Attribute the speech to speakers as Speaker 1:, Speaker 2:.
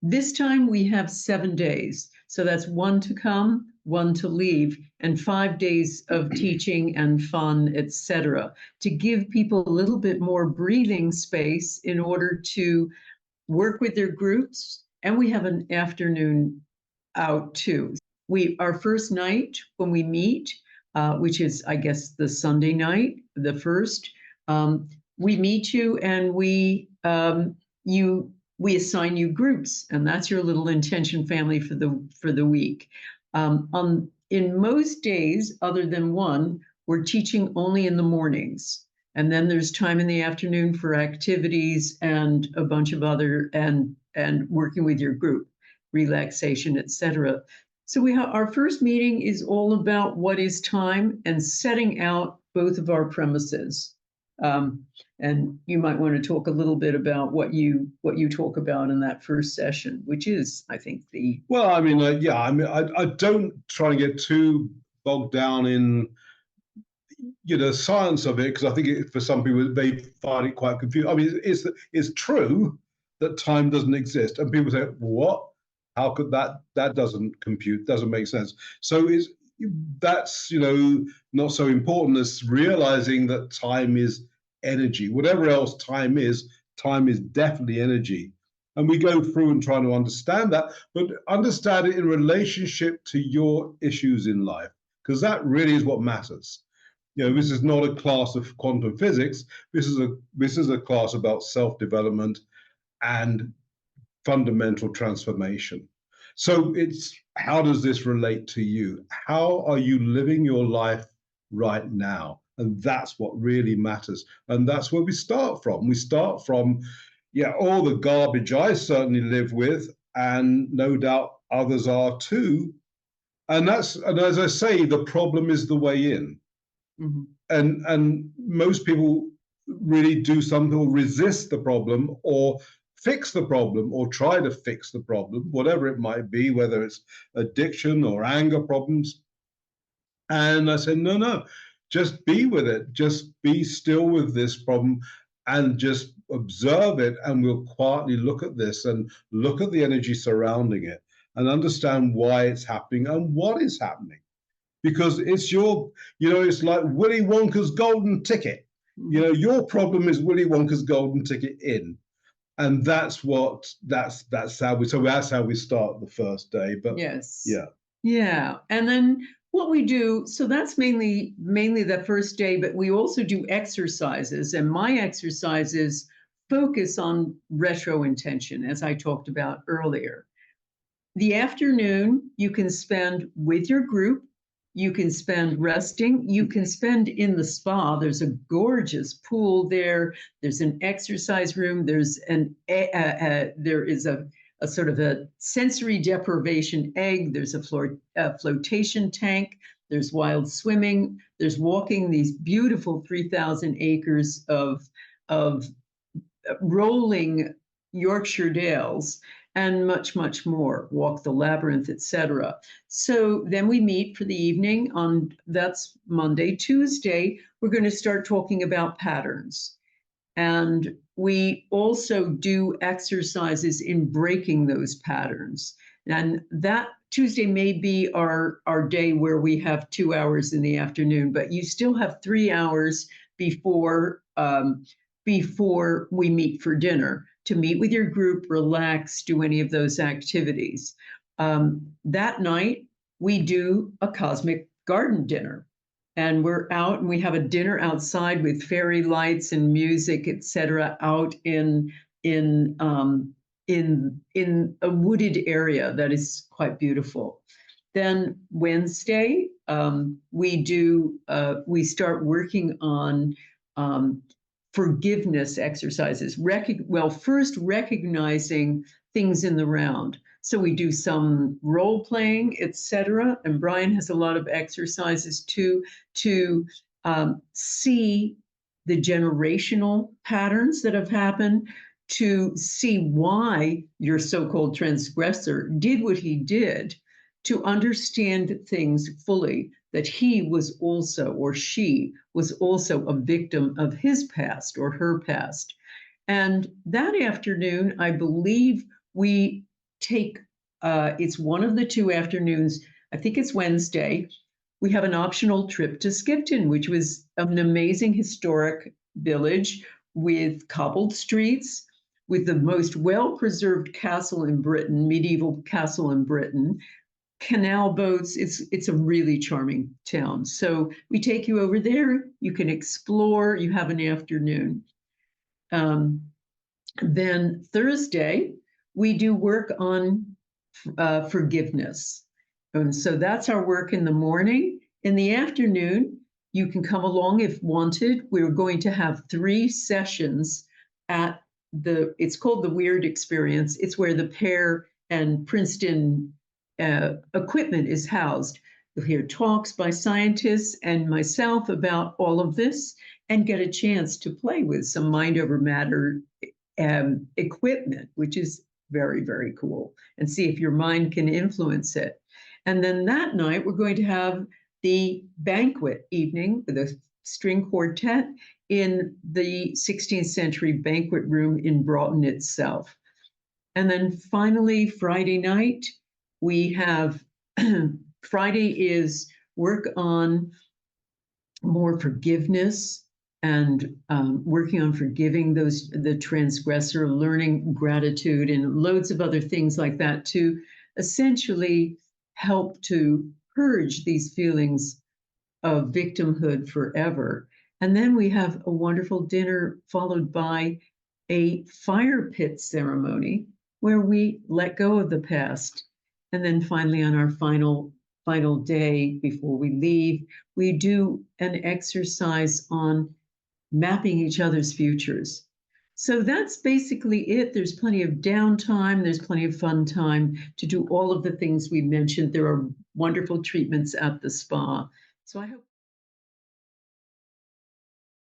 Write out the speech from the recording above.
Speaker 1: This time we have 7 days. So that's one to come, one to leave, and 5 days of teaching and fun, etc., to give people a little bit more breathing space in order to work with their groups. And we have an afternoon out too. Our first night when we meet, which is, I guess, the Sunday night, the first, we meet you and we assign you groups, and that's your little intention family for the week. In most days, other than one, we're teaching only in the mornings, and then there's time in the afternoon for activities and a bunch of other and working with your group, relaxation, etc. So our first meeting is all about what is time and setting out both of our premises. And you might want to talk a little bit about what you talk about in that first session, which is, I think,
Speaker 2: Well, I mean, I don't try and get too bogged down in science of it, because I think for some people they find it quite confusing. I mean, it's true that time doesn't exist, and people say, "What? How could that doesn't compute? Doesn't make sense." So that's not so important as realizing that time is energy. Whatever else time is definitely energy. And we go through and try to understand that, but understand it in relationship to your issues in life, because that really is what matters. This is not a class of quantum physics. This is a class about self-development and fundamental transformation. So it's, how does this relate to you? How are you living your life right now? And that's what really matters. And that's where we start from. We start from, all the garbage I certainly live with, and no doubt others are too. And as I say, the problem is the way in. Mm-hmm. And most people really do something or resist the problem or fix the problem or try to fix the problem, whatever it might be, whether it's addiction or anger problems. And I said, no, just be with it. Just be still with this problem and just observe it. And we'll quietly look at this and look at the energy surrounding it and understand why it's happening and what is happening. Because it's it's like Willy Wonka's golden ticket. Your problem is Willy Wonka's golden ticket in. And that's how we start the first day. But
Speaker 1: yes. Yeah. And then what we do, so that's mainly the first day, but we also do exercises, and my exercises focus on retro intention, as I talked about earlier. The afternoon you can spend with your group, you can spend resting, you can spend in the spa. There's a gorgeous pool there. There's an exercise room. There's there is a sort of a sensory deprivation egg. There's a flotation tank. There's wild swimming. There's walking these beautiful 3,000 acres of rolling Yorkshire Dales, and much, much more, walk the labyrinth, etc. So then we meet for the evening that's Monday. Tuesday, we're going to start talking about patterns. And we also do exercises in breaking those patterns. And that Tuesday may be our day where we have 2 hours in the afternoon, but you still have 3 hours before we meet for dinner, to meet with your group, relax, do any of those activities. That night, we do a cosmic garden dinner. And we're out and we have a dinner outside with fairy lights and music, etc., out in a wooded area that is quite beautiful. Then Wednesday, we start working on forgiveness exercises. First recognizing things in the round. So we do some role playing, etc. And Brian has a lot of exercises too, to see the generational patterns that have happened, to see why your so-called transgressor did what he did, to understand things fully, that he was also, or she was also, a victim of his past or her past. And that afternoon, I believe we take, it's one of the 2 afternoons, I think it's Wednesday. We have an optional trip to Skipton, which was an amazing historic village with cobbled streets, with the most well-preserved castle in Britain, medieval castle in Britain, canal boats. It's a really charming town. So we take you over there. You can explore. You have an afternoon. Then Thursday, we do work on forgiveness. And so that's our work in the morning. In the afternoon, you can come along if wanted. We're going to have 3 sessions at it's called the Weird Experience. It's where the Pear and Princeton equipment is housed. You'll hear talks by scientists and myself about all of this and get a chance to play with some mind over matter equipment, which is very, very cool, and see if your mind can influence it. And then that night, we're going to have the banquet evening with a string quartet in the 16th century banquet room in Broughton itself. And then finally, Friday night, we have Friday is work on more forgiveness and working on forgiving the transgressor, learning gratitude, and loads of other things like that to essentially help to purge these feelings of victimhood forever. And then we have a wonderful dinner followed by a fire pit ceremony where we let go of the past. And then finally, on our final day before we leave, we do an exercise on mapping each other's futures. So that's basically it. There's plenty of downtime. There's plenty of fun time to do all of the things we mentioned. There are wonderful treatments at the spa. So I hope